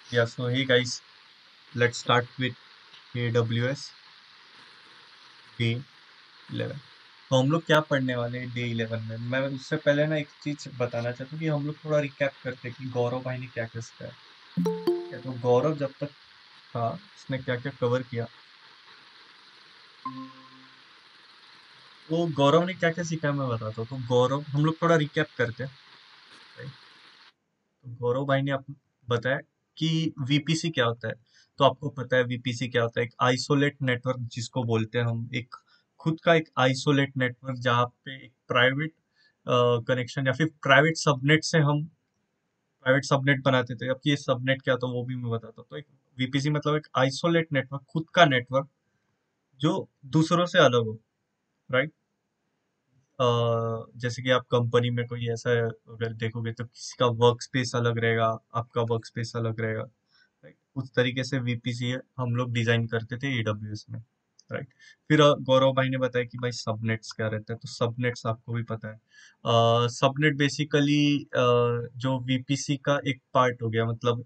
Yeah, so hey guys, let's start with AWS day 11। तो हम लोग क्या पढ़ने वाले हैं डे 11 में। मैं उससे पहले ना एक चीज बताना चाहता हूँ कि हम लोग थोड़ा रिकैप करते हैं कि गौरव भाई ने क्या क्या सिखाया। ठीक है, तो गौरव जब तक था उसने क्या क्या कवर किया, तो गौरव ने क्या क्या सिखाया मैं बताता हूँ। तो गौरव हम लोग थोड़ा रिकैप करते हैं। right? तो गौरव भाई ने बताया कि वीपीसी क्या होता है। तो आपको पता है वीपीसी क्या होता है, एक आइसोलेट नेटवर्क जिसको बोलते हैं हम, एक खुद का एक आइसोलेट नेटवर्क जहाँ पे एक प्राइवेट कनेक्शन या फिर प्राइवेट सबनेट से हम प्राइवेट सबनेट बनाते थे। अब ये सबनेट क्या होता है वो भी मैं बताता हूँ। तो एक वीपीसी मतलब एक आइसोलेट नेटवर्क, खुद का नेटवर्क जो दूसरों से अलग हो। राइट। जैसे कि आप कंपनी में कोई ऐसा अगर देखोगे तो किसी का वर्क स्पेस अलग रहेगा, आपका वर्क स्पेस अलग रहेगा। राइट, उस तरीके से वीपीसी हम लोग डिजाइन करते थे एडब्ल्यूएस में। राइट। फिर गौरव भाई ने बताया कि भाई सबनेट्स क्या रहता है। तो सबनेट्स आपको भी पता है, सबनेट बेसिकली जो वीपीसी का एक पार्ट हो गया। मतलब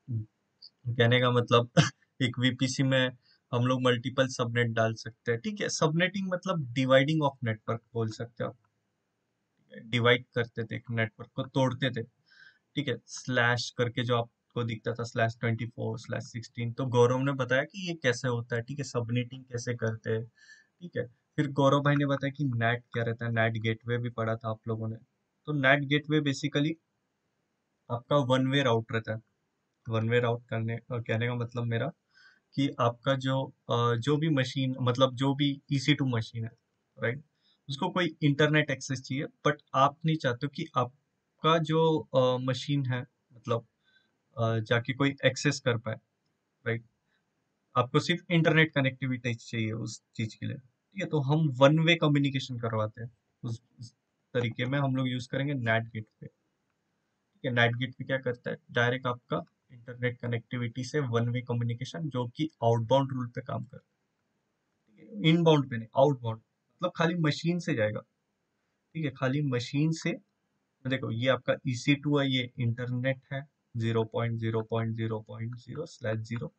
कहने का मतलब एक वीपीसी में हम लोग मल्टीपल सबनेट डाल सकते हैं। ठीक है, सबनेटिंग मतलब डिवाइडिंग ऑफ नेटवर्क बोल सकते हो। डिवाइड करते थे, एक नेटवर्क को तोड़ते थे। ठीक है, स्लैश करके जो आपको दिखता था /24/16। तो गौरव ने बताया कि ये कैसे होता है। ठीक है, सबनेटिंग कैसे करते हैं। ठीक है। फिर गौरव भाई ने बताया कि नेट क्या रहता है। नेट गेटवे भी पढ़ा था आप लोगों ने। तो नेट गेटवे बेसिकली आपका वन वे राउट रहता है। वन वे राउट करने कहने का मतलब मेरा कि आपका जो भी मशीन, मतलब जो भी EC2 मशीन है, राइट, उसको कोई इंटरनेट एक्सेस चाहिए, बट आप नहीं चाहते हो कि आपका जो मशीन है, मतलब जाके कोई एक्सेस कर पाए। राइट, आपको सिर्फ इंटरनेट कनेक्टिविटी चाहिए उस चीज के लिए। ठीक है, तो हम वन वे कम्युनिकेशन करवाते हैं। उस तरीके में हम लोग यूज करेंगे नेट गेटवे। ठीक है, नेट गेटवे क्या करता है, डायरेक्ट आपका इंटरनेट कनेक्टिविटी से वन वे कम्युनिकेशन, जो कि आउटबाउंड रूल पे काम करता है। इनबाउंड पे नहीं, आउटबाउंड मतलब खाली मशीन से जाएगा। ठीक है, खाली मशीन से। देखो ये आपका EC2 है, ये इंटरनेट है 0.0.0.0/0।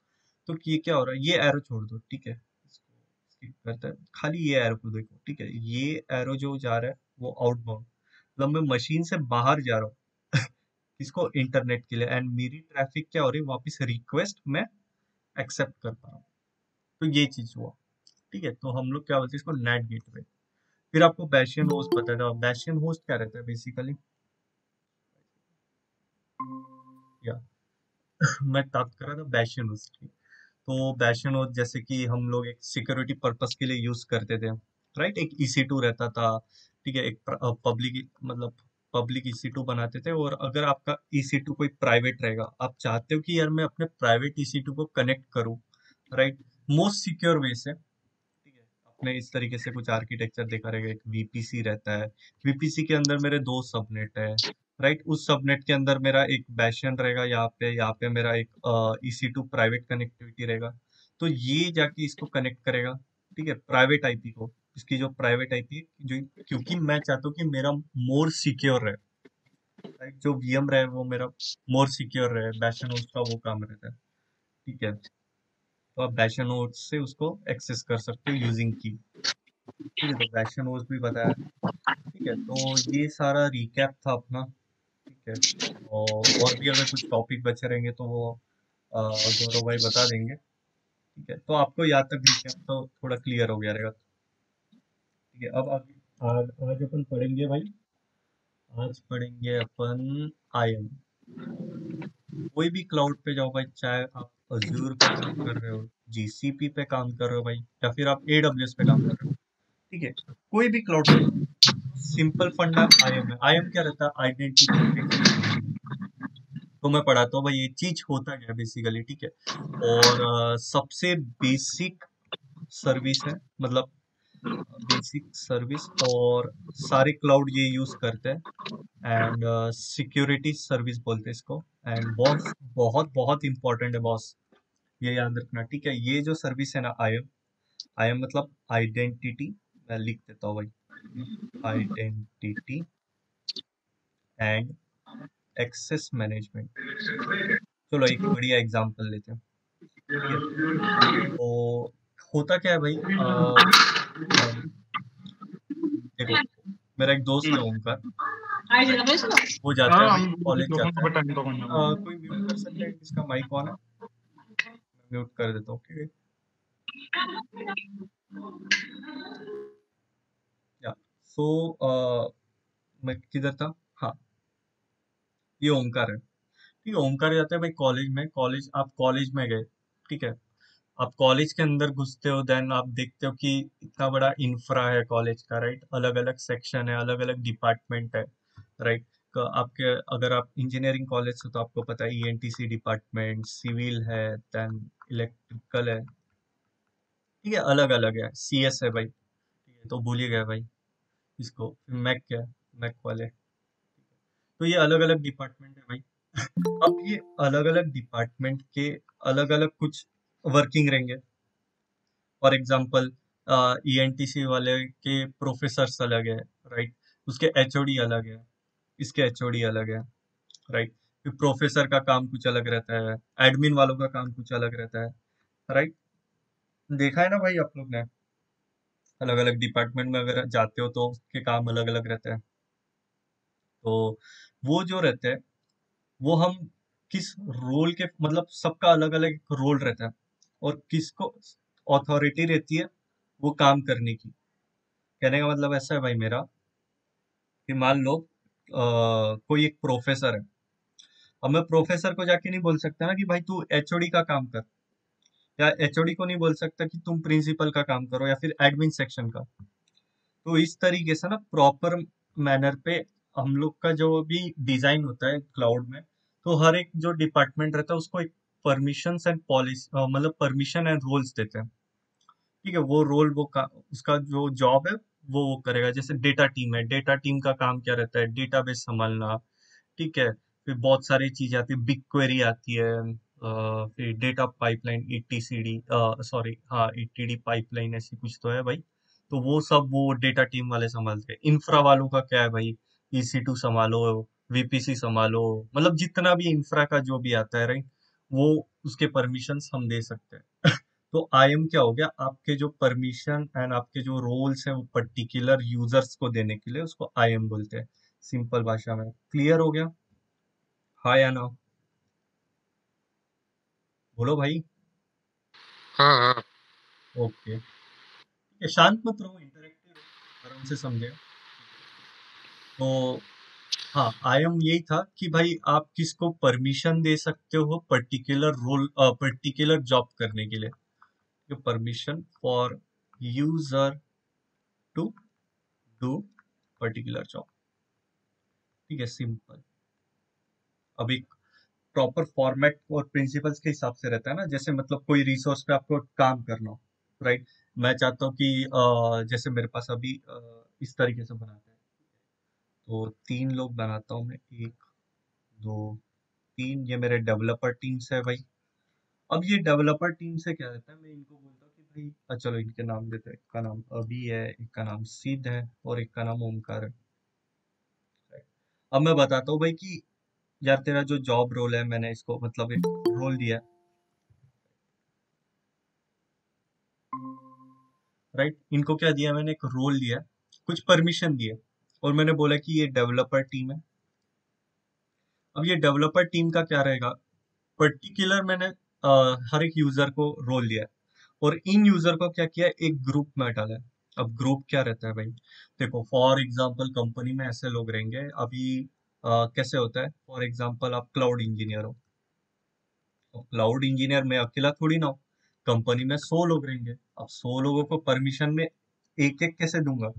तो ये क्या हो रहा है, ये एरो छोड़ दो। ठीक है, इसको skip करते हैं, खाली ये एरो को देखो। ठीक है, ये एरो जो जा रहा है वो आउटबाउंड, मतलब मैं मशीन से बाहर जा रहा हूँ इसको इंटरनेट के लिए, एंड मेरी ट्रैफिक क्या हो रही है, वापस रिक्वेस्ट मैं एक्सेप्ट कर पा रहा हूँ। तो ये चीज हुआ। ठीक है, तो हम लोग क्या बोलते हैं इसको, नेट गेटवे। फिर आपको बैशियन होस्ट पता था। बैशियन होस्ट क्या रहता है बेसिकली, या मैं बात कर रहा था बैशियन होस्ट की। तो बैशियन होस्ट जैसे कि हम लोग एक सिक्योरिटी पर्पस के लिए यूज करते थे। राइट, एक EC2 रहता था। ठीक है, एक पब्लिक, मतलब पब्लिक EC2 बनाते थे। और अगर आपका EC2 कोई प्राइवेट रहेगा, आप चाहते हो कि यार मैं अपने प्राइवेट EC2 को कनेक्ट करूं, राइट, मोस्ट सिक्योर वे से। ठीक है, आपने इस तरीके से कुछ आर्किटेक्चर देखा रहेगा, एक वीपीसी रहता है। वीपीसी के अंदर मेरे दो सबनेट है। राइट, उस सबनेट के अंदर मेरा एक बैशियन रहेगा, यहाँ पे मेरा एक EC2 प्राइवेट कनेक्टिविटी रहेगा। तो ये जाके इसको कनेक्ट करेगा। ठीक है, प्राइवेट आईपी को, इसकी जो प्राइवेट आईपी जो, क्योंकि मैं चाहता हूँ कि मेरा मोर सिक्योर रहे। राइट, जो VM रहे वो मेरा मोर सिक्योर रहे, बैशियन होस्ट का वो काम रहता है। ठीक है, तो आप बैशियन होस्ट से उसको एक्सेस कर सकते हो यूजिंग की। ठीक है, तो वैक्शन ओस भी बताया। ठीक है, तो ये सारा रिकैप था अपना। ठीक है, और भी अगर कुछ टॉपिक बचे रहेंगे तो वो गौरव भाई बता देंगे। ठीक है, तो आपको यहाँ तक रिकैप तो थोड़ा क्लियर हो गया रहेगा। ठीक है, अब आगे आज अपन पढ़ेंगे भाई। आज पढ़ेंगे अपन IAM। कोई भी क्लाउड पे जाओ भाई, चाहे आप अज्यूर पे काम कर रहे हो, GCP पे काम कर रहे हो भाई, या फिर आप AWS पे काम कर रहे हो। ठीक है, कोई भी क्लाउड पे जाओ, सिंपल फंडा IAM है। IAM क्या रहता है, आइडेंटिटी एक्सेस मैनेजमेंट। तो मैं पढ़ाता हूँ भाई ये चीज होता क्या है बेसिकली। ठीक है, और सबसे बेसिक सर्विस है, मतलब बेसिक सर्विस, और सारे क्लाउड ये यूज करते हैं। एंड सिक्योरिटी सर्विस बोलते हैं इसको। एंड बॉस बहुत बहुत इंपॉर्टेंट है बॉस, ये याद रखना। ठीक है, ये जो सर्विस है ना, IAM, IAM मतलब आइडेंटिटी, मैं लिख देता हूँ भाई, आइडेंटिटी एंड एक्सेस मैनेजमेंट। चलो एक बढ़िया एग्जांपल लेते हैं, ठीक है। तो होता क्या है भाई, देखो मेरा एक दोस्त है ओमकार, वो जाता है भाई, कॉलेज जाता है। कोई म्यूट कर सकता है जिसका माइक ऑन है? म्यूट कर देता हूँ, ठीक है। या सो मैं किधर था? हाँ, ये ओमकार है, ठीक है। ओमकार जाता है भाई कॉलेज में, कॉलेज आप कॉलेज में गए, ठीक है। आप कॉलेज के अंदर घुसते हो, देन आप देखते हो कि इतना बड़ा इंफ्रा है कॉलेज का, राइट। अलग अलग सेक्शन है, अलग अलग डिपार्टमेंट है, राइट। आपके अगर आप इंजीनियरिंग कॉलेज से, तो आपको पता है ईएनटीसी डिपार्टमेंट, सिविल है, देन इलेक्ट्रिकल है, ठीक है। अलग अलग है, सीएस है भाई, ठीक है। तो भूल ही गया भाई इसको, मैक क्या है, मैक वाले। तो ये अलग अलग डिपार्टमेंट है भाई। अब ये अलग अलग डिपार्टमेंट के अलग अलग कुछ वर्किंग रहेंगे। फॉर एग्जाम्पल ईएनटीसी वाले के प्रोफेसर्स अलग है, राइट। उसके एचओडी अलग है, इसके एचओडी अलग है, राइट। फिर प्रोफेसर का काम कुछ अलग रहता है, एडमिन वालों का काम कुछ अलग रहता है, राइट। देखा है ना भाई आप लोग ने, अलग अलग डिपार्टमेंट में अगर जाते हो तो उसके काम अलग अलग रहते हैं। तो वो जो रहते हैं, वो हम किस रोल के, मतलब सबका अलग अलग रोल रहता है, और किसको अथॉरिटी रहती है वो काम करने की। कहने का मतलब ऐसा है भाई मेरा, कि मान लो कोई एक प्रोफेसर है। अब मैं प्रोफेसर को जाके नहीं बोल सकता ना कि भाई तू एचओडी का काम कर, या एचओडी को नहीं बोल सकता कि तुम प्रिंसिपल का काम करो, या फिर एडमिन सेक्शन का। तो इस तरीके से ना प्रॉपर मैनर पे हम लोग का जो भी डिजाइन होता है क्लाउड में, तो हर एक जो डिपार्टमेंट रहता है उसको एक परमिशन एंड पॉलिसी, मतलब परमिशन एंड रूल्स देते हैं, ठीक है। वो रोल उसका जो जॉब है वो करेगा। जैसे डेटा टीम है, डेटा टीम का काम क्या रहता है, डेटाबेस संभालना, ठीक है। फिर बहुत सारी चीजें आती है, बिग क्वेरी आती है, फिर डेटा पाइपलाइन, ईटीसीडी, सॉरी हाँ ईटीडी पाइपलाइन, ऐसी कुछ तो है भाई। तो वो सब वो डेटा टीम वाले संभालते हैं। इंफ्रा वालों का क्या है भाई, EC2 संभालो, वीपीसी संभालो, मतलब जितना भी इंफ्रा का जो भी आता है, राइट, वो उसके परमिशंस हम दे सकते हैं। तो आईएम क्या हो गया, आपके जो परमिशन एंड आपके जो रोल्स हैं वो पर्टिकुलर यूजर्स को देने के लिए उसको आईएम बोलते हैं, सिंपल भाषा में। क्लियर हो गया? हाँ या ना? बोलो भाई। हाँ हाँ। ओके, ठीक है। शांत मत रहो, इंटरेक्टिव रहो, आराम से समझे, ठीक है। तो हाँ, आईएम यही था कि भाई आप किसको परमिशन दे सकते हो पर्टिकुलर रोल, पर्टिकुलर जॉब करने के लिए। Permission for user to do particular job, ठीक है, सिंपल। अब एक प्रॉपर फॉर्मेट और प्रिंसिपल्स के हिसाब से रहता है ना। जैसे मतलब कोई रिसोर्स पे आपको काम करना हो, राइट। मैं चाहता हूँ कि जैसे मेरे पास अभी इस तरीके से बनाते हैं, तो 3 लोग बनाता हूँ मैं, 1 2 3, ये मेरे डेवलपर टीम्स है भाई। अब ये डेवलपर टीम से क्या रहता है, मैं इनको बोलता हूँ कि भाई चलो इनके नाम देते हैं। एक का नाम अभी है, एक का नाम सिद्ध है, और एक का नाम ओमकार है, right? अब मैं बताता हूँ भाई कि यार तेरा जो जॉब रोल है, मैंने इसको मतलब एक रोल दिया है, राइट। इनको क्या दिया, मैंने एक रोल दिया, कुछ परमिशन दिए, और मैंने बोला कि ये डेवलपर टीम है। अब ये डेवलपर टीम का क्या रहेगा, पर्टिकुलर मैंने हर एक यूजर को रोल दिया है, और इन यूजर को क्या किया है, एक ग्रुप में डाला है। अब ग्रुप क्या रहता है भाई, देखो फॉर एग्जांपल कंपनी में ऐसे लोग रहेंगे अभी, कैसे होता है, फॉर एग्जांपल आप क्लाउड इंजीनियर हो। अब क्लाउड इंजीनियर में अकेला थोड़ी ना हो, कंपनी में 100 लोग रहेंगे। अब 100 लोगों को परमिशन में एक एक कैसे दूंगा?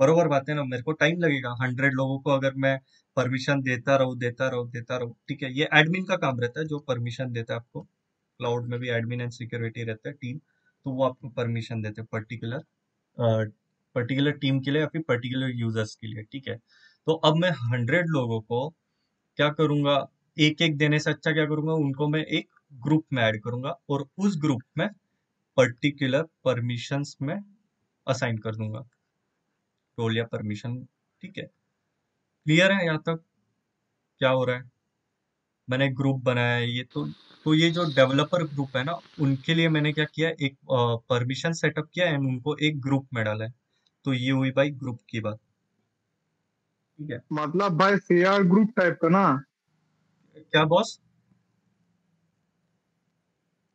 बरोबर बात है ना, मेरे को टाइम लगेगा। 100 लोगों को अगर मैं परमिशन देता रहूं देता रहूं देता रहूं, ठीक है। ये एडमिन का काम रहता है जो परमिशन देता है आपको। क्लाउड में भी एडमिन एंड सिक्योरिटी रहता है टीम, तो वो आपको परमिशन देते हैं पर्टिकुलर पर्टिकुलर टीम के लिए या फिर पर्टिकुलर यूजर्स के लिए, ठीक है। तो अब मैं 100 लोगों को क्या करूंगा, एक एक देने से अच्छा क्या करूंगा, उनको मैं एक ग्रुप में ऐड करूंगा, और उस ग्रुप में पर्टिकुलर परमिशंस में असाइन कर दूंगा, रोल या परमिशन, ठीक है। क्लियर है यहाँ तक क्या हो रहा है? मैंने ग्रुप बनाया है ये तो ये जो डेवलपर ग्रुप है ना, उनके लिए मैंने क्या किया, एक परमिशन सेटअप किया एंड उनको एक ग्रुप में डाला है। तो ये हुई भाई ग्रुप की बात। ठीक है। मतलब भाई सीआर ग्रुप टाइप का ना? क्या boss?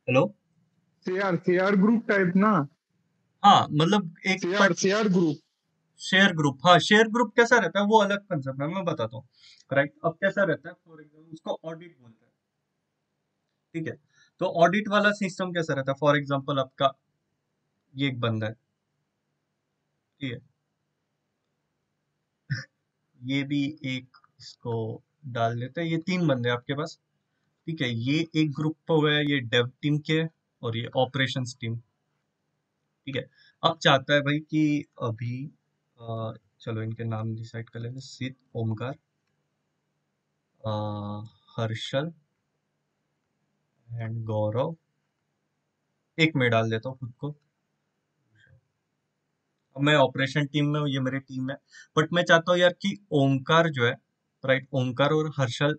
Hello. CR group type ना? हाँ मतलब एक सीआर ग्रुप। शेयर ग्रुप, हाँ शेयर ग्रुप कैसा रहता है वो अलग कंसेप्ट है, मैं बताता हूँ। राइट, अब कैसा रहता है, फॉर एग्जाम्पल उसको ऑडिट बोलते हैं। ठीक है। तो ऑडिट वाला सिस्टम कैसा रहता है, फॉर एग्जाम्पल आपका ये एक बंदा है। ठीक है। ये भी एक, इसको डाल देते हैं, ये तीन बंदे हैं आपके पास। ठीक है, ये एक ग्रुप हो गया, ये डेव टीम के, और ये ऑपरेशंस टीम। ठीक है। अब चाहता है भाई कि अभी चलो इनके नाम डिसाइड कर लेते हैं, सिद्ध, ओमकार, अ, हर्षल एंड गौरव। एक में डाल देता हूँ खुद को। अब मैं ऑपरेशन टीम में हूँ, ये मेरी टीम है। बट मैं चाहता हूँ यार कि ओमकार जो है, राइट, ओमकार और हर्षल,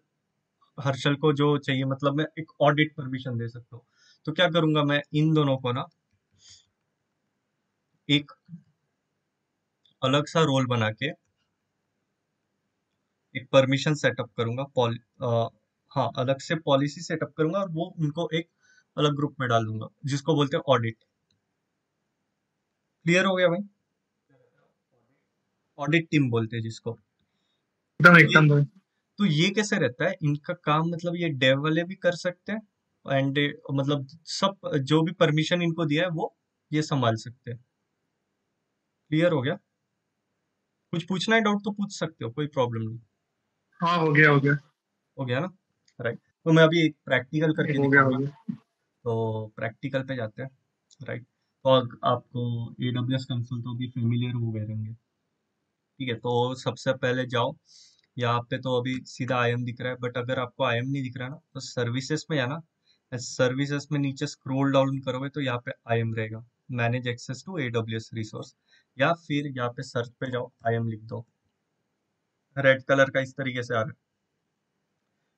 हर्षल को जो चाहिए, मतलब मैं एक ऑडिट परमिशन दे सकता हूँ। तो क्या करूंगा, मैं इन दोनों को ना एक अलग सा रोल बना के एक परमिशन सेटअप करूंगा, हाँ अलग से पॉलिसी सेटअप करूंगा, और वो उनको एक अलग ग्रुप में डाल दूंगा जिसको बोलते हैं ऑडिट। क्लियर हो गया भाई? ऑडिट टीम बोलते हैं जिसको। एकदम ये एकदम भाई। तो ये कैसे रहता है इनका काम, मतलब ये डेव वाले भी कर सकते हैं एंड मतलब सब जो भी परमिशन इनको दिया है वो ये संभाल सकते हैं। क्लियर हो गया? कुछ पूछना है डाउट तो पूछ सकते हो, कोई प्रॉब्लम नहीं। हाँ हो गया हो गया। हो गया ना? राइट। तो मैं अभी एक प्रैक्टिकल करके हो गया हो दिखाऊंगा। गया। तो प्रैक्टिकल पे जाते हैं। राइट। तो आपको AWS कंसोल तो भी फेमिलियर हो गए रहेंगे। ठीक है, तो सबसे पहले जाओ, यहाँ पे तो अभी सीधा आईएम दिख रहा है, बट अगर आपको आईएम नहीं दिख रहा ना, तो सर्विसेज में जाना। सर्विसेज में नीचे स्क्रॉल डाउन करोगे तो यहाँ पे आईएम रहेगा, manage access to AWS resource. या फिर यहाँ पे सर्च पे जाओ, आईएम लिख दो, रेड कलर का इस तरीके से आ रहा है।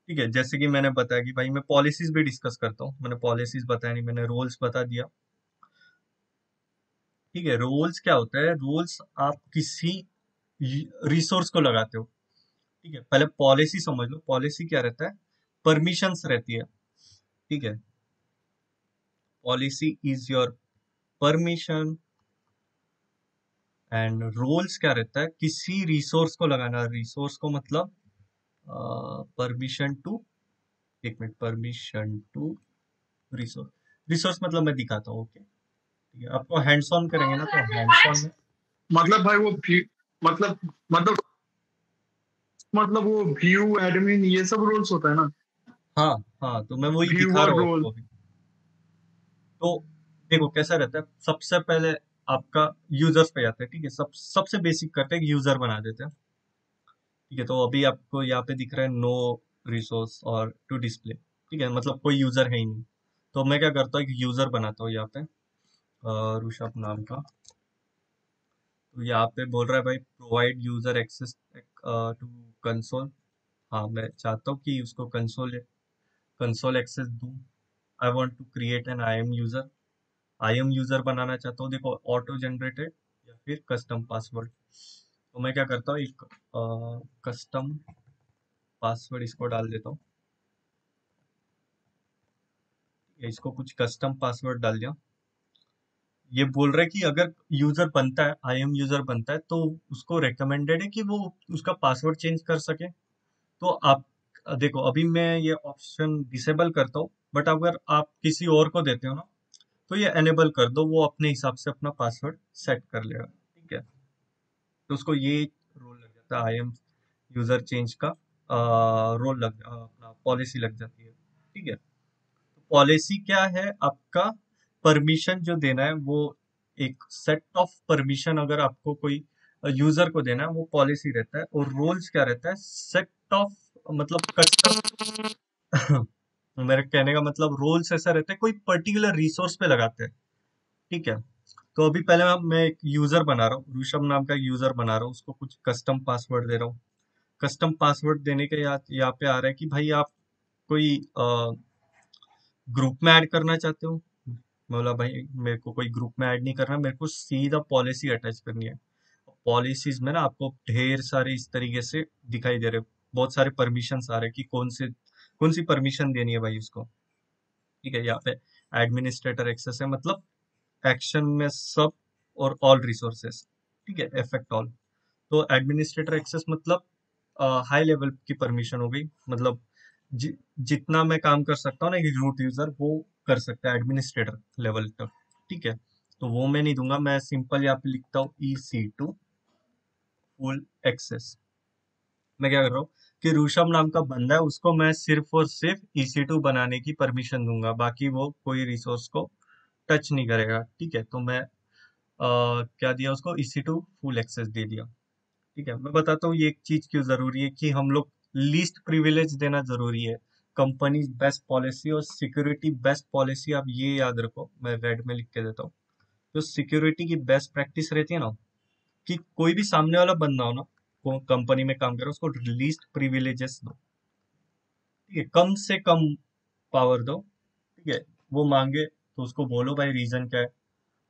ठीक है, जैसे कि मैंने बताया कि भाई मैं पॉलिसीज भी डिस्कस करता हूँ, मैंने पॉलिसीज बताया नहीं, मैंने रोल्स बता दिया। ठीक है, रोल्स क्या होता है, रोल्स आप किसी रिसोर्स को लगाते हो। ठीक है, पहले पॉलिसी समझ लो, पॉलिसी क्या रहता है, परमिशंस रहती है। ठीक है, policy is your permission, and roles क्या रहता है, किसी रिसोर्स को लगाना, रिसोर्स को मतलब परमिशन टू, एक minute, permission to resource, resource मतलब मैं दिखाता हूँ। ओके, ठीक है, आपको हैंड्स ऑन करेंगे ना, तो हैंड्स ऑन में, मतलब भाई वो मतलब मतलब वो व्यू एडमिन ये सब रोल्स होता है ना? हाँ हाँ, तो मैं वही दिखा व्यूअर रहा हूँ रोल। आपको अभी। तो देखो कैसा रहता है, सबसे पहले आपका यूजर्स पे जाते हैं। ठीक है, सबसे बेसिक करते हैं, यूजर बना देते हैं। ठीक है, तो अभी आपको यहाँ पे दिख रहा है नो रिसोर्स और टू डिस्प्ले। ठीक है, मतलब कोई यूजर है ही नहीं। तो मैं क्या करता हूँ, एक यूजर बनाता हूँ यहाँ पे, ऋषभ नाम का। तो यहाँ पे बोल रहा है भाई provide user access to console. हाँ, मैं चाहता हूँ कि उसको कंसोल कंसोल एक्सेस दूँ। I want to create an IAM एम यूजर, आईएम यूजर बनाना चाहता हूँ। देखो, ऑटो जनरेटेड या फिर कस्टम पासवर्ड। तो मैं क्या करता हूँ, एक कस्टम पासवर्ड इसको डाल देता हूँ। इसको कुछ कस्टम पासवर्ड डाल दिया। ये बोल रहा है कि अगर यूजर बनता है, आईएम यूजर बनता है, तो उसको रेकमेंडेड है कि वो उसका पासवर्ड चेंज कर सके। तो आप देखो, अभी मैं ये ऑप्शन डिसेबल करता हूँ, बट अगर आप किसी और को देते हो ना, तो ये एनेबल कर दो, वो अपने हिसाब से अपना पासवर्ड सेट कर लेगा। ठीक है, तो उसको ये रोल लग जाता है, आईएम यूजर चेंज का रोल अपना पॉलिसी लग जाती है। ठीक है, तो पॉलिसी क्या है आपका, परमिशन जो देना है वो, एक सेट ऑफ परमिशन अगर आपको कोई यूजर को देना है वो पॉलिसी रहता है। और रोल्स क्या रहता है, सेट ऑफ, मतलब कस्टम मेरे कहने का मतलब, रोल्स ऐसा रहता है कोई पर्टिकुलर रिसोर्स पे लगाते हैं। ठीक है, तो अभी पहले मैं एक यूजर बना रहा हूँ, ऋषभ नाम का यूजर बना रहा हूँ, उसको कुछ कस्टम पासवर्ड दे रहा हूँ। कस्टम पासवर्ड देने के यहाँ यहाँ पे आ रहा है कि भाई आप कोई ग्रुप में ऐड करना चाहते हो, मैं बोला भाई मेरे को कोई ग्रुप में ऐड नहीं करना, मेरे को सीधा पॉलिसी अटैच करनी है। पॉलिसीज में ना आपको ढेर सारे इस तरीके से दिखाई दे रहे, बहुत सारे परमिशंस आ रहे कि कौन सी परमिशन देनी है भाई उसको। ठीक है, यहाँ पे एडमिनिस्ट्रेटर एक्सेस है, मतलब एक्शन में सब और ऑल रिसोर्सेस। ठीक है, इफेक्ट ऑल। तो एडमिनिस्ट्रेटर एक्सेस मतलब हाई लेवल की परमिशन हो गई, मतलब जि, जितना मैं काम कर सकता हूँ ना एक रूट यूजर, वो कर सकता है एडमिनिस्ट्रेटर लेवल तक। ठीक है, तो वो मैं नहीं दूंगा, मैं सिंपल यहाँ पे लिखता हूँ EC2 फुल एक्सेस। मैं क्या कर रहा हूँ कि ऋषभ नाम का बंदा है, उसको मैं सिर्फ और सिर्फ EC2 बनाने की परमिशन दूंगा, बाकी वो कोई रिसोर्स को टच नहीं करेगा। ठीक है, तो मैं क्या दिया उसको, EC2 फुल एक्सेस दे दिया। ठीक है, मैं बताता हूँ ये एक चीज क्यों जरूरी है कि हम लोग लीस्ट प्रिविलेज देना जरूरी है। कंपनी बेस्ट पॉलिसी और सिक्योरिटी बेस्ट पॉलिसी, आप ये याद रखो, मैं रेड में लिख के देता हूँ। जो सिक्योरिटी की बेस्ट प्रैक्टिस रहती है ना, कि कोई भी सामने वाला बंदा हो ना, को कंपनी में काम करे, उसको लीस्ट प्रिविलेजेस दो। ठीक है, कम से कम पावर दो। ठीक है, वो मांगे तो उसको बोलो भाई रीजन क्या है,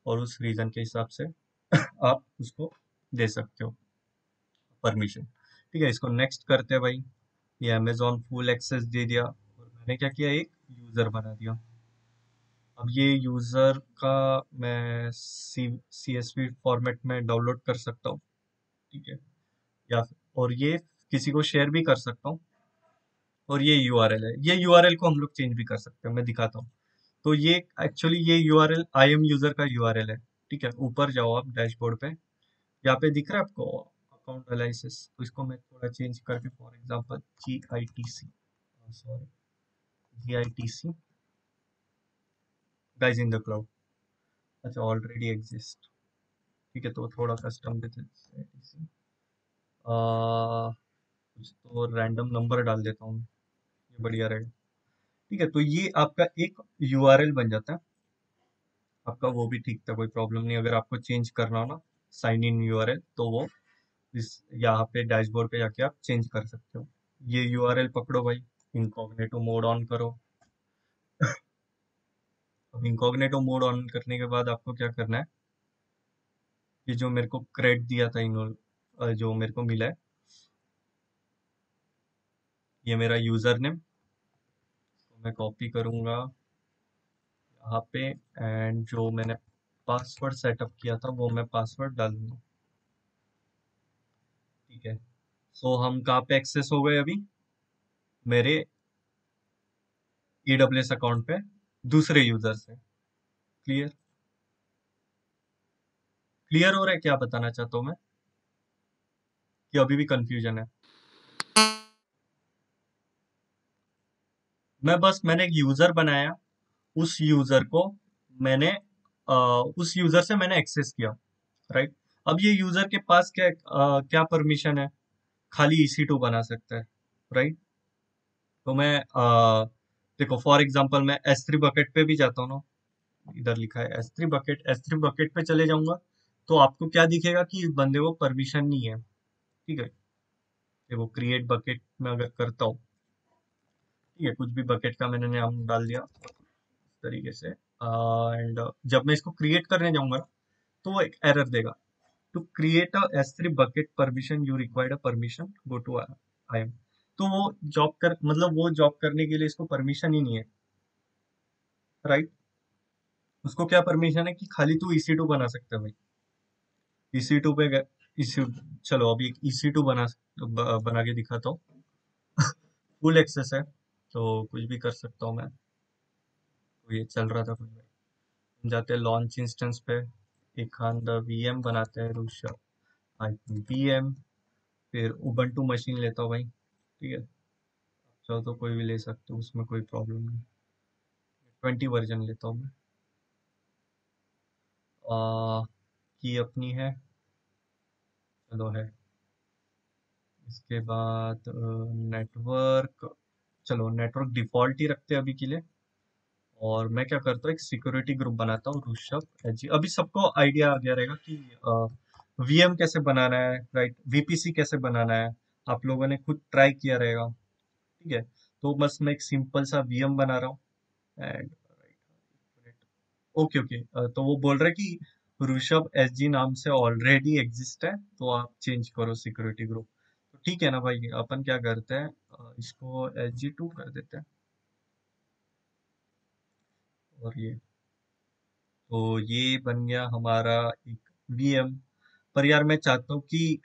और उस रीजन के हिसाब से आप उसको दे सकते हो परमिशन। ठीक है, इसको नेक्स्ट करते हैं भाई। ये अमेजोन फुल एक्सेस दे दिया, और मैंने क्या किया, एक यूजर बना दिया। अब ये यूजर का मैं CSV फॉर्मेट में डाउनलोड कर सकता हूँ। ठीक है, और ये किसी को शेयर भी कर सकता हूँ। और ये यूआरएल है, ये यूआरएल को हम लोग चेंज भी कर सकते हैं, मैं दिखाता हूँ। तो ये एक्चुअली ये यूआरएल IM यूजर का यूआरएल है। ठीक है, ऊपर जाओ आप डैशबोर्ड पे, यहाँ पे दिख रहा है आपको अकाउंट एनालिसिस, तो इसको मैं थोड़ा चेंज करके for example GITC, sorry GITC guys in the cloud. अच्छा, ऑलरेडी एग्जिस्ट। ठीक है, तो थोड़ा कस्टम देते हैं GITC, कुछ तो रैंडम नंबर डाल देता हूँ, ये बढ़िया रहेगा। ठीक है, तो ये आपका एक यूआरएल बन जाता है आपका, वो भी ठीक था, कोई प्रॉब्लम नहीं। अगर आपको चेंज करना हो ना साइन इन यूआरएल, तो वो इस यहाँ पे डैशबोर्ड पे जाके आप चेंज कर सकते हो। ये यूआरएल पकड़ो भाई, इनकॉग्निटो मोड ऑन करो। अब इनकॉग्निटो मोड ऑन करने के बाद आपको क्या करना है, ये जो मेरे को क्रेडिट दिया था इन्होंने, जो मेरे को मिला है, ये मेरा यूजर नेम, तो मैं कॉपी करूंगा यहाँ पे, एंड जो मैंने पासवर्ड सेटअप किया था वो मैं पासवर्ड डाल दूंगा। ठीक है, सो हम कहाँ पे एक्सेस हो गए अभी, मेरे AWS अकाउंट पे दूसरे यूजर से। क्लियर, क्लियर हो रहा है क्या बताना चाहता हूँ मैं, कि अभी भी कंफ्यूजन है? मैंने एक यूजर बनाया, उस यूजर को मैंने उस यूजर से मैंने एक्सेस किया, राइट। अब ये यूजर के पास क्या परमिशन है, खाली EC2 बना सकता है, राइट। तो मैं देखो फॉर एग्जांपल मैं S3 बकेट पे भी जाता हूँ ना, इधर लिखा है S3 बकेट पे चले जाऊंगा, तो आपको क्या दिखेगा कि इस बंदे को परमिशन नहीं है। ठीक है, देखो क्रिएट बकेट में अगर करता हूँ, ठीक है, कुछ भी बकेट का मैंने नाम डाल दिया इस तरीके से, एंड जब मैं इसको क्रिएट करने जाऊंगा तो वो एक एरर देगा, to create a S3 bucket permission you required a permission, go to IAM। तो वो वो जॉब करने के लिए इसको परमिशन ही नहीं है, राइट। उसको क्या परमिशन है कि खाली तू EC2 बना सकता है भाई। EC2 पे इसी चलो अभी एक EC2 बना के दिखाता हूँ। फुल एक्सेस है, तो कुछ भी कर सकता हूँ मैं। तो ये चल रहा था कुछ भी, हम जाते हैं लॉन्च इंस्टेंस पे, एक खान VM बनाते हैं, रूशा VM, फिर उबंटू मशीन लेता हूँ भाई। ठीक है, चाहो तो कोई भी ले सकते हो, उसमें कोई प्रॉब्लम नहीं। 20 वर्जन लेता हूँ मैं, की अपनी है, चलो है। इसके बाद नेटवर्क, चलो नेटवर्क डिफॉल्ट ही रखते हैं अभी के लिए। और मैं क्या करता हूँ, एक सिक्योरिटी ग्रुप बनाता हूँ, ऋषभ एच। अभी सबको आइडिया आ गया रहेगा कि VM कैसे बनाना है, राइट, VPC कैसे बनाना है, आप लोगों ने खुद ट्राई किया रहेगा। ठीक है, तो बस मैं एक सिंपल सा वीएम बना रहा हूँ एंड ओके ओके। तो वो बोल रहा है कि ऋषभ एसजी नाम से ऑलरेडी एग्जिस्ट है, तो आप चेंज करो सिक्योरिटी ग्रुप। तो ठीक है ना भाई, अपन क्या करते हैं, इसको SG2 कर देते हैं। और ये, तो ये बन गया हमारा एक वीएम। पर यार मैं चाहता हूँ कि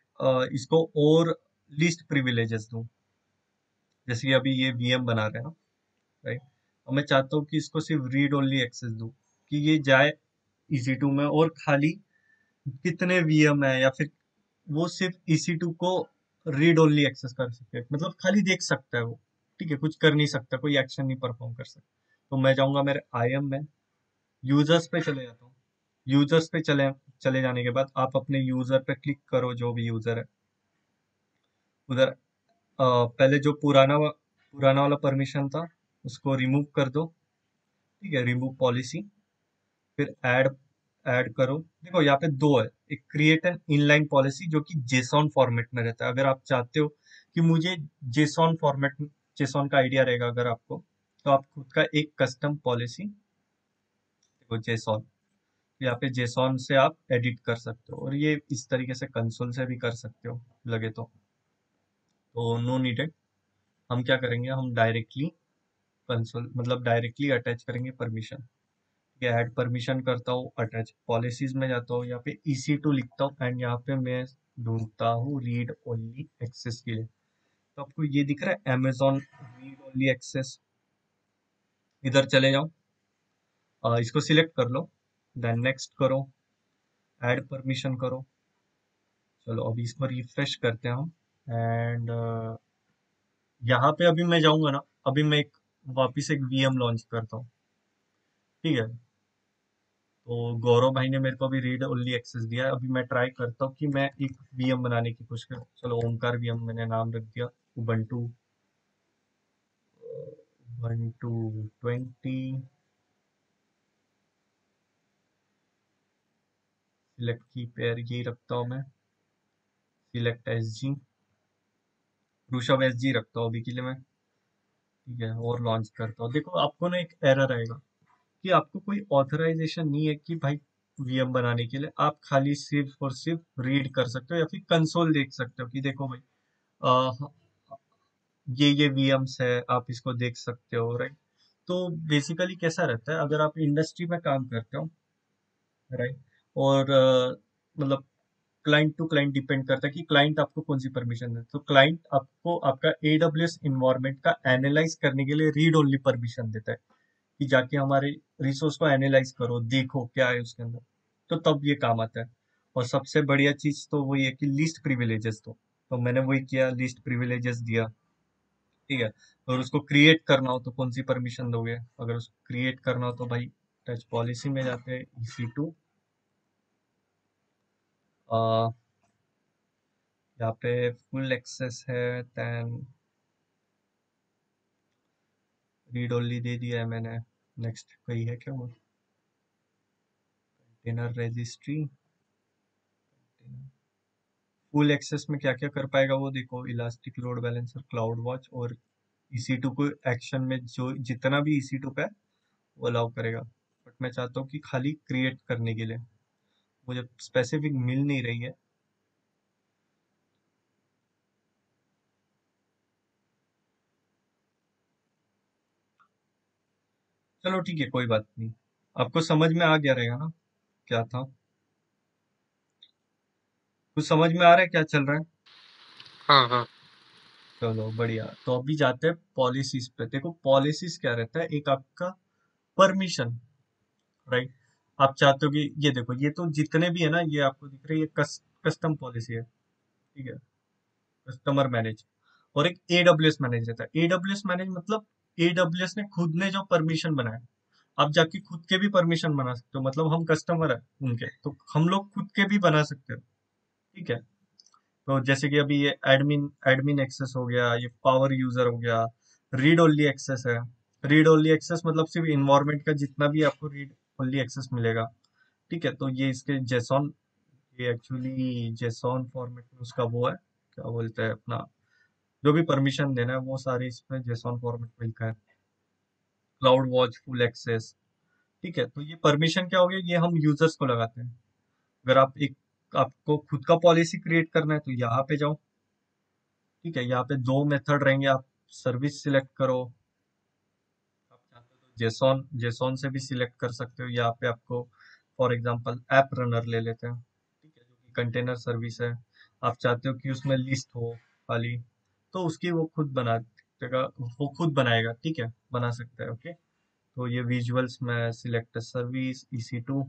इसको और लिस्ट प्रिविलेजेस दूं। जैसे कि अभी ये वीएम बना रहे हैं ना, राइट। और मैं चाहता हूँ कि इसको सिर्फ रीड ओनली एक्सेस दूं, कि ये जाए EC2 में और खाली कितने वीएम है, या फिर वो सिर्फ EC2 को रीड ओनली एक्सेस कर सके, मतलब खाली देख सकता है वो। ठीक है, कुछ कर नहीं सकता, कोई एक्शन नहीं परफॉर्म कर सकता। तो मैं जाऊंगा मेरे IAM में, यूजर्स पे चले जाता हूँ। यूजर्स पे चले चले जाने के बाद आप अपने यूजर पे क्लिक करो, जो भी यूजर है उधर। पहले जो पुराना वाला परमिशन था उसको रिमूव कर दो। ठीक है, रिमूव पॉलिसी। फिर ऐड करो। देखो यहाँ पे दो है, एक क्रिएट एन इनलाइन पॉलिसी जो कि जेसॉन फॉर्मेट में रहता है। अगर आप चाहते हो कि मुझे जेसॉन फॉर्मेट, जेसॉन का आइडिया रहेगा अगर आपको, तो आप खुद का एक कस्टम पॉलिसी, देखो जेसॉन, यहाँ पे जेसॉन से आप एडिट कर सकते हो, और ये इस तरीके से कंसोल से भी कर सकते हो लगे तो नो नीडेड। हम क्या करेंगे, हम डायरेक्टली कंसोल, मतलब डायरेक्टली अटैच करेंगे परमिशन। ये ऐड परमिशन करता हूँ, अटैच पॉलिसीज में जाता हूँ, यहाँ पे EC2 लिखता हूँ एंड यहाँ पे मैं ढूंढता हूँ रीड ओनली एक्सेस के लिए। तो आपको ये दिख रहा है Amazon रीड ओनली एक्सेस। इधर चले जाओ, इसको सिलेक्ट कर लो, देन नेक्स्ट करो, ऐड परमिशन करो। चलो अभी इसको रिफ्रेश करते हैं हम। एंड यहाँ पे अभी मैं जाऊंगा ना, अभी मैं एक वापिस एक वीएम लॉन्च करता हूँ। ठीक है, तो गौरव भाई ने मेरे को अभी रीड ओनली एक्सेस दिया है। अभी मैं ट्राई करता हूँ कि मैं एक वीएम बनाने की कोशिश करूँ। चलो ओमकार वीएम मैंने नाम रख दिया। उबंटू, उबंटू 20, सिलेक्ट की पेयर यही रखता हूँ मैं, सिलेक्ट SG, ऋषभ SG रखता हूँ अभी के लिए मैं। ठीक है, और लॉन्च करता हूँ। देखो आपको ना एक एरर आएगा कि आपको कोई ऑथराइजेशन नहीं है कि भाई वीएम बनाने के लिए। आप खाली सिर्फ और सिर्फ रीड कर सकते हो या फिर कंसोल देख सकते हो कि देखो भाई, ये वीएम्स है, आप इसको देख सकते हो, राइट। तो बेसिकली कैसा रहता है, अगर आप इंडस्ट्री में काम करते हो, राइट, और मतलब क्लाइंट टू क्लाइंट डिपेंड करता है कि क्लाइंट आपको कौन सी परमिशन दे। तो क्लाइंट आपको आपका AWS इन्वायरमेंट का एनालाइज करने के लिए रीड ओनली परमिशन देता है, कि जाके हमारे रिसोर्स को एनालाइज करो, देखो क्या है उसके अंदर। तो तब ये काम आता है। और सबसे बढ़िया चीज तो वही है कि लिस्ट प्रिविलेजेस दो। तो मैंने वही किया, लिस्ट प्रिविलेजेस दिया। ठीक है, और उसको क्रिएट करना हो तो कौन सी परमिशन दोगे? अगर उसको क्रिएट करना हो तो भाई टच पॉलिसी में जाते हैं, EC2, यहाँ पे फुल एक्सेस है, देन रीड ओनली दे दिया है मैंने। नेक्स्ट कही है क्या वो, कंटेनर रजिस्ट्री। फुल एक्सेस में क्या क्या कर पाएगा वो देखो, elastic load balancer, cloud watch, और EC2 को एक्शन में जो जितना भी EC2 पे है वो अलाउ करेगा। बट मैं चाहता हूँ कि खाली क्रिएट करने के लिए, मुझे स्पेसिफिक मिल नहीं रही है। चलो ठीक है, कोई बात नहीं। आपको समझ में आ गया रहेगा ना क्या था? कुछ समझ में आ रहा है क्या चल रहा है? हाँ हाँ चलो बढ़िया। तो अभी जाते हैं पॉलिसीज पे। देखो पॉलिसीज क्या रहता है, एक आपका परमिशन, राइट। आप चाहते हो कि ये देखो, ये तो जितने भी है ना, ये आपको दिख रही है, ये कस्टम पॉलिसी है। ठीक है, कस्टमर मैनेज। और एक AWS मैनेज रहता है। AWS मैनेज मतलब AWS ने खुद ने जो परमिशन बनाया, आप जाके खुद के भी परमिशन बना सकते हो। मतलब हम कस्टमर है उनके, तो हम लोग खुद के भी बना सकते हो। ठीक है, तो जैसे कि अभी ये एडमिन एडमिन एक्सेस हो गया, ये पावर यूजर हो गया, रीड ओनली एक्सेस है। रीड ओनली एक्सेस मतलब सिर्फ इन्वायरमेंट का जितना भी आपको रीड ओनली एक्सेस मिलेगा। ठीक है, तो ये इसके जेसॉन, ये एक्चुअली जेसॉन फॉर्मेट में उसका वो है, क्या बोलते हैं अपना, जो भी परमिशन देना है वो सारी इसमें जेसॉन फॉर्मेट में लिखा है। क्लाउड वॉच फुल एक्सेस, ठीक है। तो ये परमिशन क्या हो गया, ये हम यूजर्स को लगाते हैं। अगर आपको खुद का पॉलिसी क्रिएट करना है तो यहाँ पे जाओ, ठीक है। यहाँ पे दो मेथड रहेंगे, आप सर्विस सिलेक्ट करो, आप चाहते हो तो जेसॉन जेसॉन से भी सिलेक्ट कर सकते हो। यहाँ पे आपको फॉर एग्जांपल ऐप रनर ले लेते हैं, ठीक है, जो कि कंटेनर सर्विस है। आप चाहते हो कि उसमें लिस्ट हो खाली, तो उसकी वो खुद बना देगा, वो खुद बनाएगा, ठीक है, बना सकता है। ओके, तो ये विजुअल्स में सिलेक्ट सर्विस EC2,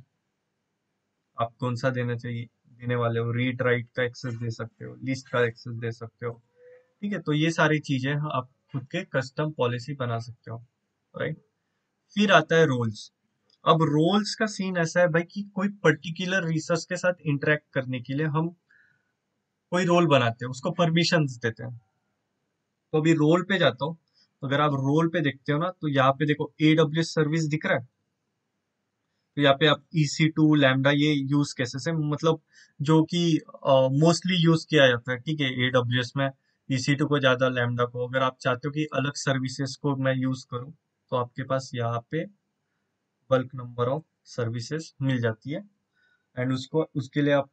आप कौन सा देना चाहिए, देने वाले हो, रीड राइट का एक्सेस दे सकते हो, लिस्ट का एक्सेस दे सकते हो, ठीक है। तो ये सारी चीजें आप खुद के कस्टम पॉलिसी बना सकते हो, राइट। फिर आता है रोल्स। अब रोल्स का सीन ऐसा है भाई कि कोई पर्टिकुलर रिसोर्स के साथ इंटरेक्ट करने के लिए हम कोई रोल बनाते हैं, उसको परमिशंस देते हैं। तो अभी रोल पे जाता हूँ, तो अगर आप रोल पे देखते हो ना, तो यहाँ पे देखो AWS सर्विस दिख रहा है। तो यहाँ पे आप EC2 लैम्डा ये यूज केसेस है, मतलब जो कि मोस्टली यूज किया जाता है, ठीक है, AWS में EC2 को ज्यादा, लैम्डा को। अगर आप चाहते हो कि अलग सर्विसेज को मैं यूज करूँ, तो आपके पास यहाँ पे बल्क नंबर ऑफ सर्विसेज मिल जाती है। एंड उसको उसके लिए आप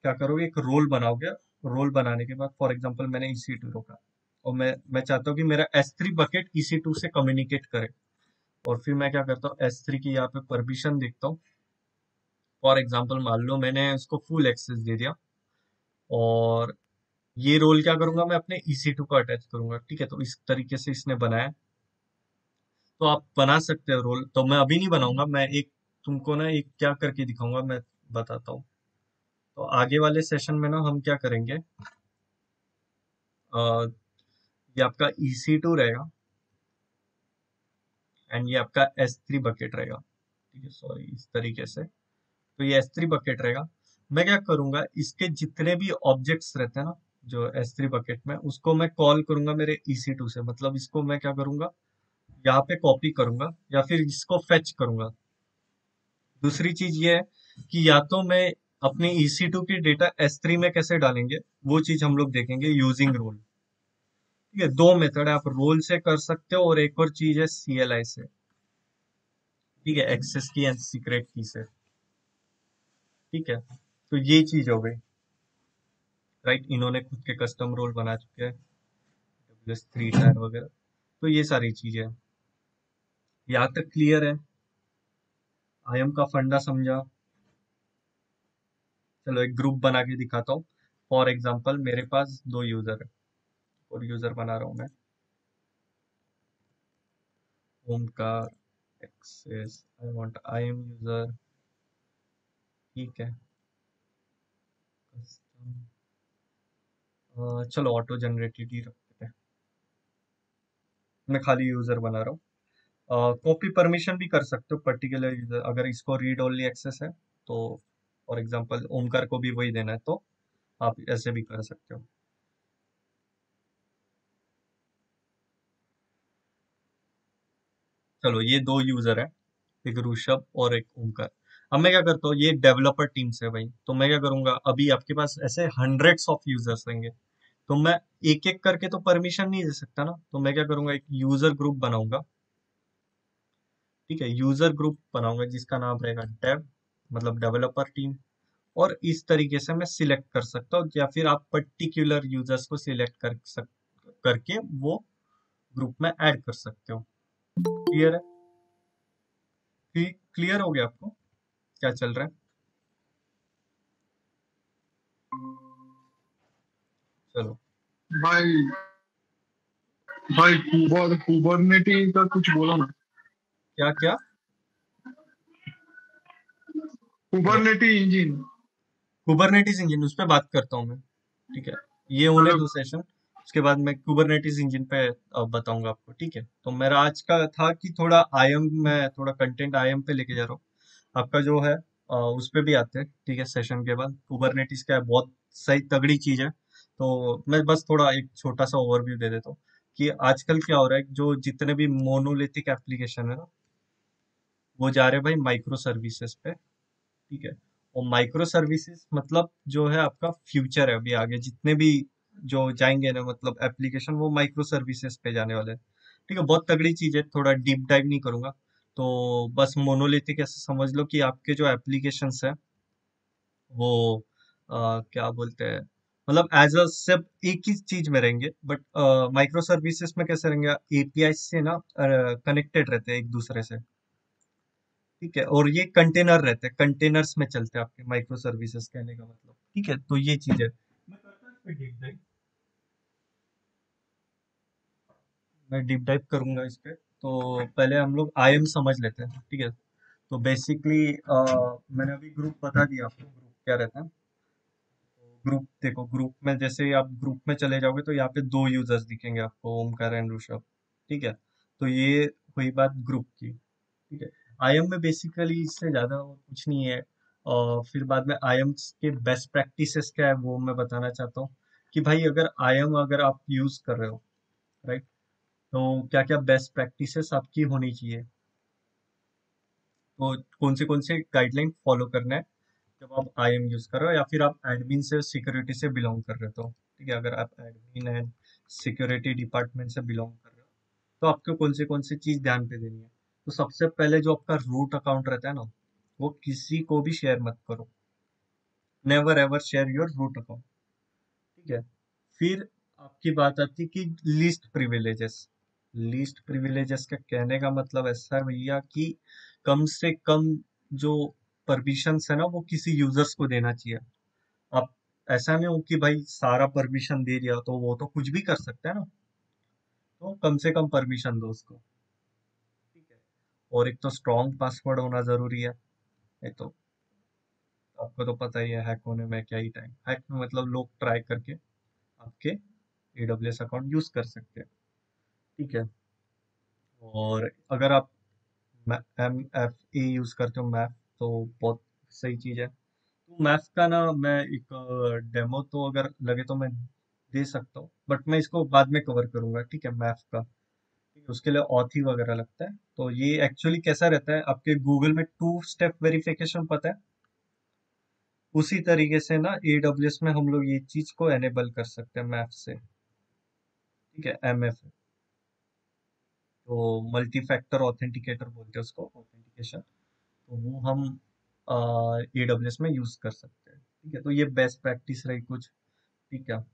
क्या करोगे, एक रोल बनाओगे। रोल बनाने के बाद फॉर एग्जांपल मैंने EC2 रोका, और मैं चाहता हूँ कि मेरा S3 बकेट EC2 से कम्युनिकेट करे। और फिर मैं क्या करता हूँ, S3 की यहाँ पे परमिशन देखता हूँ। फॉर एग्जांपल मान लो मैंने उसको फुल एक्सेस दे दिया, और ये रोल क्या करूंगा, मैं अपने EC2 को अटैच करूंगा, ठीक है। तो इस तरीके से इसने बनाया। तो आप बना सकते हो रोल, तो मैं अभी नहीं बनाऊंगा, मैं एक तुमको ना एक क्या करके दिखाऊंगा, मैं बताता हूँ। तो आगे वाले सेशन में ना हम क्या करेंगे, ये आपका EC2 रहेगा, एंड ये आपका S3 बकेट रहेगा, ठीक है, सॉरी, इस तरीके से। तो ये S3 बकेट रहेगा। मैं क्या करूंगा, इसके जितने भी ऑब्जेक्ट्स रहते हैं ना, जो S3 बकेट में, उसको मैं कॉल करूंगा मेरे EC2 से। मतलब इसको मैं क्या करूंगा, यहाँ पे कॉपी करूंगा, या फिर इसको फेच करूंगा। दूसरी चीज ये है कि या तो मैं अपने EC2 की डेटा S3 में कैसे डालेंगे, वो चीज हम लोग देखेंगे यूजिंग रोल, ठीक है। दो मेथड है, आप रोल से कर सकते हो, और एक और चीज है CLI से, ठीक है, एक्सेस की एंड सीक्रेट की से, ठीक है। तो ये चीज हो गई, राइट। इन्होंने खुद के कस्टम रोल बना चुके हैं, AWS 3 टायर वगैरह। तो ये सारी चीजें हैं। यहाँ तक क्लियर है, IAM का फंडा समझा। चलो एक ग्रुप बना के दिखाता हूँ। फॉर एग्जाम्पल मेरे पास दो यूजर है, और यूजर बना रहा हूँ मैं, Omkar access, I want IAM user, ठीक है। custom, चलो ऑटो जनरेटेड ही रखते हैं, मैं खाली यूजर बना रहा हूँ। कॉपी परमिशन भी कर सकते हो पर्टिकुलर यूजर, अगर इसको रीड ओनली एक्सेस है तो। फॉर एग्जांपल ओमकार को भी वही देना है, तो आप ऐसे भी कर सकते हो। चलो ये दो यूजर है, एक ऋषभ और एक ओमकार। अब मैं क्या करता हूँ, ये डेवलपर टीम से भाई, तो मैं क्या करूंगा, अभी आपके पास ऐसे हंड्रेड्स ऑफ यूजर्स रहेंगे, तो मैं एक एक करके तो परमिशन नहीं दे सकता ना। तो मैं क्या करूंगा, एक यूजर ग्रुप बनाऊंगा, ठीक है। यूजर ग्रुप बनाऊंगा जिसका नाम रहेगा डेव, मतलब डेवलपर टीम। और इस तरीके से मैं सिलेक्ट कर सकता हूँ, या फिर आप पर्टिकुलर यूजर्स को सिलेक्ट करके वो ग्रुप में ऐड कर सकते हो। क्लियर है, क्लियर हो गया आपको क्या चल रहा है? चलो। भाई भाई कुबरनेटी का कुछ बोलो ना। क्या क्या? हेलो। कुबरनेटी इंजिन कुबरनेटिस इंजन, उस पर बात करता हूँ मैं, ठीक है। ये होने दो मतलब सेशन, उसके बाद मैं कुबरनेटिस इंजन पे बताऊंगा आपको, ठीक है। तो मेरा आज का था कि थोड़ा आईएम में, थोड़ा कंटेंट आईएम पे लेके जा रहा हूँ। आपका जो है उस पे भी आते हैं, ठीक है, सेशन के बाद। कुबरनेटिस क्या है, बहुत सही तगड़ी चीज है। तो मैं बस थोड़ा एक छोटा सा ओवरव्यू दे देता हूँ कि आजकल क्या हो रहा है, जो जितने भी मोनोलिथिक एप्लीकेशन है ना, वो जा रहे हैं भाई माइक्रो सर्विसेज पे, ठीक है। और माइक्रो सर्विसेज मतलब जो है आपका फ्यूचर है, अभी आगे जितने भी जो जाएंगे ना मतलब एप्लीकेशन वो माइक्रो सर्विसेज पे जाने वाले हैं। ठीक है, बहुत तगड़ी चीज है, थोड़ा डीप डाइव नहीं करूंगा। तो बस मोनोलिथिक ऐसे समझ लो कि आपके जो एप्लीकेशंस है वो क्या बोलते हैं, मतलब एज अ सब एक ही चीज में रहेंगे, बट माइक्रो सर्विसेज में कैसे रहेंगे, एपीआई से ना कनेक्टेड रहते हैं एक दूसरे से। ठीक है, और ये कंटेनर रहते हैं, कंटेनर्स में चलते हैं आपके माइक्रो सर्विसेज, कहने का मतलब। ठीक है, तो ये चीज है। मैं करता हूँ इस पे डीप डाइव, मैं डीप डाइव करूंगा इस पे। तो पहले हम लोग आईएम समझ लेते हैं। ठीक है, तो बेसिकली मैंने अभी ग्रुप बता दिया आपको, ग्रुप क्या रहता है। ग्रुप देखो, ग्रुप में जैसे आप ग्रुप में चले जाओगे तो यहाँ पे दो यूजर्स दिखेंगे आपको, ओमकार एंड ऋषभ। ठीक है, तो ये हुई बात ग्रुप की। ठीक है, आईएम में बेसिकली इससे ज्यादा और कुछ नहीं है। और फिर बाद में आईएम के बेस्ट प्रैक्टिसेस क्या है वो मैं बताना चाहता हूँ। कि भाई अगर आईएम अगर आप यूज कर रहे हो, राइट, तो क्या क्या बेस्ट प्रैक्टिसेस आपकी होनी चाहिए, तो कौन से गाइडलाइन फॉलो करना है जब आप आईएम यूज कर रहे हो, या फिर आप एडमिन से सिक्योरिटी से बिलोंग कर रहे हो तो। ठीक है, अगर आप एडमिन एंड सिक्योरिटी डिपार्टमेंट से बिलोंग कर रहे हो तो आपको कौन से चीज ध्यान पे देनी है। तो सबसे पहले जो आपका रूट अकाउंट रहता है ना, वो किसी को भी शेयर मत करो। Never ever share your root account. ठीक है, फिर आपकी बात आती है कि लीस्ट प्रिविलेजेस। लीस्ट प्रिविलेजेस का कहने का मतलब ऐसा है भैया कि कम से कम जो परमिशंस है ना वो किसी यूजर्स को देना चाहिए। आप ऐसा नहीं हो कि भाई सारा परमिशन दे दिया तो वो तो कुछ भी कर सकता है ना, तो कम से कम परमिशन दो उसको। ठीक है, और एक तो स्ट्रॉन्ग पासवर्ड होना जरूरी है। नहीं तो आपको तो पता ही है, हैक होने में क्या ही टाइम, हैक में मतलब लोग ट्राई करके आपके एडब्ल्यूएस अकाउंट यूज कर सकते हैं। ठीक है, और अगर आप एम एफ ए यूज करते हो, मैथ, तो बहुत सही चीज है। तो मैथ का ना मैं एक डेमो तो अगर लगे तो मैं दे सकता हूँ, बट मैं इसको बाद में कवर करूंगा। ठीक है, मैथ का। ठीक है, उसके लिए ऑथी वगैरह लगता है। तो ये एक्चुअली कैसा रहता है, आपके गूगल में टू स्टेप वेरिफिकेशन पता है, उसी तरीके से ना एडब्ल्यूएस में हम लोग ये चीज को एनेबल कर सकते हैं मैथ से। ठीक है, एमएफ, तो मल्टी फैक्टर ऑथेंटिकेटर बोलते हैं उसको, ऑथेंटिकेशन। तो वो हम एडब्ल्यूएस में यूज कर सकते हैं। ठीक है, तो ये बेस्ट प्रैक्टिस रही कुछ। ठीक है,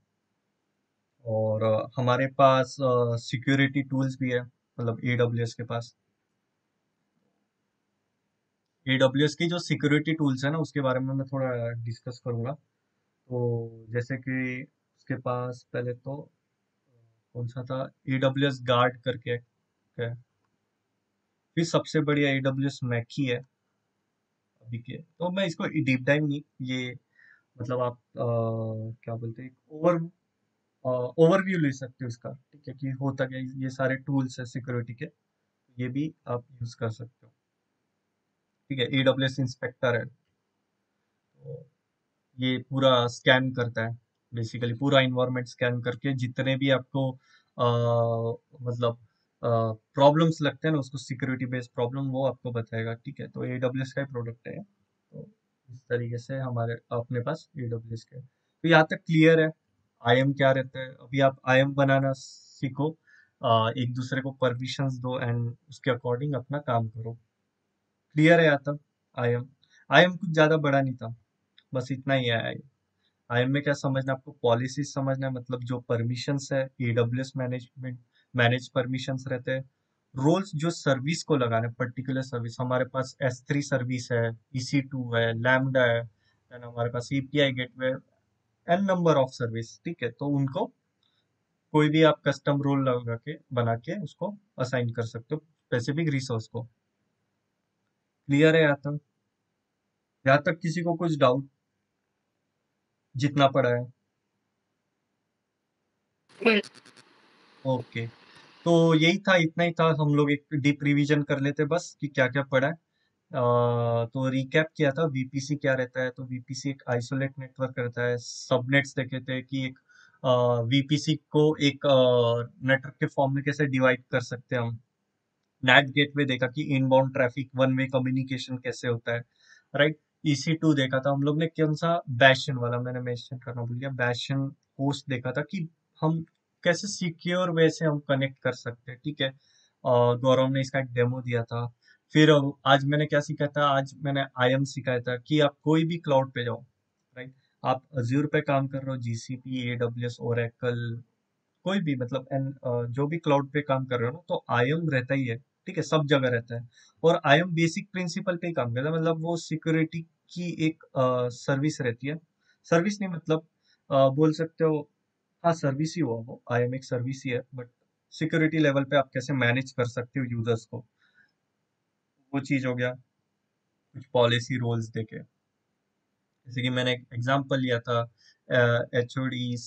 और हमारे पास सिक्योरिटी टूल्स भी है, मतलब एडब्ल्यूएस के पास। एडब्ल्यूएस की जो सिक्योरिटी टूल्स है ना उसके बारे में मैं थोड़ा डिस्कस करूंगा। तो जैसे कि उसके पास पहले तो कौन सा था, एडब्ल्यूएस गार्ड करके एक है। फिर सबसे बढ़िया एडब्ल्यूएस मैकी है अभी के। तो मैं इसको डीप डाइव नहीं, ये मतलब आप क्या बोलते हैं, ओवर ओवरव्यू ले सकते हो इसका। ठीक है, कि होता क्या है, ये सारे टूल्स है सिक्योरिटी के, ये भी आप यूज कर सकते हो। ठीक है, एडब्ल्यूएस इंस्पेक्टर है, तो ये पूरा स्कैन करता है, बेसिकली पूरा इन्वायरमेंट स्कैन करके जितने भी आपको मतलब प्रॉब्लम्स लगते हैं ना उसको, सिक्योरिटी बेस्ड प्रॉब्लम वो आपको बताएगा। ठीक है, तो एडब्ल्यूएस का ही प्रोडक्ट है। तो इस तरीके से हमारे अपने पास एडब्ल्यूएस के, तो यहाँ तक क्लियर है। आईएम क्या रहता है, अभी आप आईएम बनाना सीखो, एक दूसरे को परमिशंस दो एंड उसके अकॉर्डिंग अपना काम करो। क्लियर है यहाँ तक। आईएम आईएम कुछ ज्यादा बड़ा नहीं था, बस इतना ही है। आईएम में क्या समझना है आपको, पॉलिसीज समझना है, मतलब जो परमिशंस है, एडब्ल्यूएस मैनेजमेंट, मैनेज परमिशंस रहते हैं। रोल्स जो सर्विस को लगाना है, पर्टिकुलर सर्विस, हमारे पास S3 सर्विस है, EC2 है, लैम्डा है, देन हमारे पास API gateway, n number of service. ठीक है, तो उनको कोई भी आप कस्टम रोल लगा के बना के उसको असाइन कर सकते हो स्पेसिफिक रिसोर्स को। क्लियर है यहाँ तक किसी को कुछ डाउट जितना पड़ा है? ओके, तो यही था, इतना ही था, हम लोग एक डीप रिवीजन कर लेते बस कि क्या क्या पढ़ा है। तो रिकैप किया था, वीपीसी क्या रहता है, तो वीपीसी एक आइसोलेट नेटवर्क रहता है। सबनेट्स देखे थे कि एक वीपीसी को एक नेटवर्क के फॉर्म में कैसे डिवाइड कर सकते हैं हम। नेट गेटवे देखा कि inbound traffic one way communication कैसे होता है, राइट। EC2 देखा था हम लोग ने, कौन सा, बैशन वाला, मैंने मेंशन करना भूल गया, बैशन पोस्ट देखा था कि हम कैसे सिक्योर वे से हम कनेक्ट कर सकते हैं, ठीक है। गौरव ने इसका एक डेमो दिया था। फिर आज मैंने क्या सीखा था, आज मैंने आईएम सिखाया था कि आप कोई भी क्लाउड पे जाओ, राइट। आप अज्यूर पे काम कर रहे हो, जीसीपी, एडब्ल्यूएस, ओरेकल, कोई भी मतलब जो भी क्लाउड पे काम कर रहे हो ना, तो आईएम रहता ही है, ठीक है, सब जगह रहता है। और आईएम बेसिक प्रिंसिपल पे ही काम करता है, मतलब वो सिक्योरिटी की एक सर्विस रहती है। सर्विस नहीं मतलब बोल सकते हो, हाँ सर्विस ही हुआ, वो आईएम एक सर्विस ही है, बट सिक्योरिटी लेवल पे आप कैसे मैनेज कर सकते हो यूजर्स को, वो चीज हो गया। कुछ पॉलिसी रोल्स देके, जैसे कि मैंने एक एग्जांपल लिया था एचओडीज,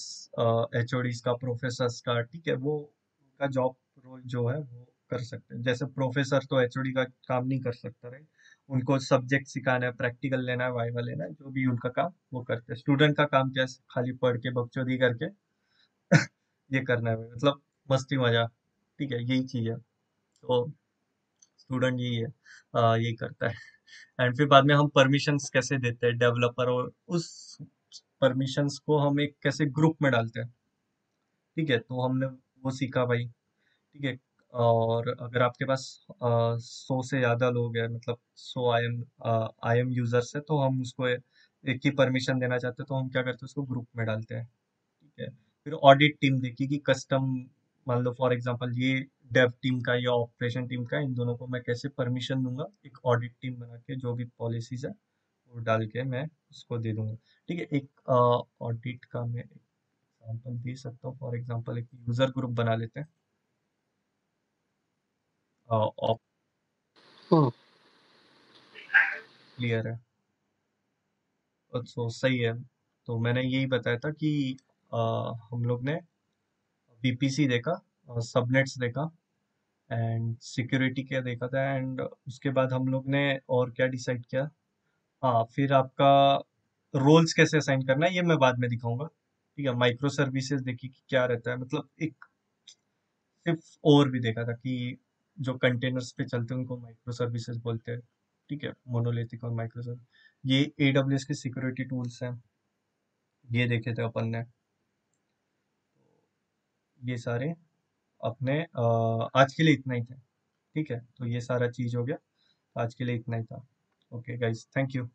एचओडीज का, प्रोफेसर्स का, ठीक है, वो उनका जॉब रोल जो है वो कर सकते हैं। जैसे प्रोफेसर तो एचओडी का काम नहीं कर सकता, राइट। उनको सब्जेक्ट सिखाना है, प्रैक्टिकल लेना है, वाइवा लेना है, जो भी उनका काम वो करते हैं। स्टूडेंट का काम क्या है, खाली पढ़ के बकचोदी करके ये करना है, मतलब मस्ती मजा, ठीक है, यही चीज है। तो स्टूडेंट यही है, यही करता है। एंड फिर बाद में हम परमिशंस कैसे देते हैं डेवलपर, और उस परमिशंस को हम एक कैसे ग्रुप में डालते हैं, ठीक है। तो हमने वो सीखा भाई, ठीक है। और अगर आपके पास 100 से ज्यादा लोग हैं, मतलब 100 आई एम यूजर्स है, तो हम उसको एक ही परमिशन देना चाहते हैं, तो हम क्या करते हैं, उसको ग्रुप में डालते हैं, ठीक है। फिर ऑडिट टीम देखी कि कस्टम, मान लो फॉर एग्जांपल ये डेव टीम का या ऑपरेशन टीम का, इन दोनों को मैं कैसे परमिशन दूंगा, एक ऑडिट टीम बना के जो भी पॉलिसीज है वो डाल के मैं उसको दे दूंगा, ठीक है। एक ऑडिट का मैं एग्जांपल दे सकता हूँ, फॉर एग्जांपल एक यूजर ग्रुप बना लेते हैं। ऑप हम्म, क्लियर है, तो सही है। तो मैंने यही बताया था कि अ, हम लोग ने बीपीसी देखा, सबनेट्स देखा, एंड सिक्योरिटी क्या देखा था, एंड उसके बाद हम लोग ने और क्या डिसाइड किया। हाँ, फिर आपका रोल्स कैसे असाइन करना है ये मैं बाद में दिखाऊंगा, ठीक है। माइक्रो सर्विसेज देखी कि क्या रहता है, मतलब एक सिर्फ और भी देखा था कि जो कंटेनर्स पे चलते हैं उनको माइक्रो सर्विसेज बोलते हैं, ठीक है, मोनोलिथिक और माइक्रो सर्विस। ये एडब्ल्यूएस के सिक्योरिटी टूल्स हैं, ये देखे थे अपन ने। ये सारे अपने आज के लिए इतना ही था, ठीक है। तो ये सारा चीज हो गया, आज के लिए इतना ही था। Okay guys, thank you.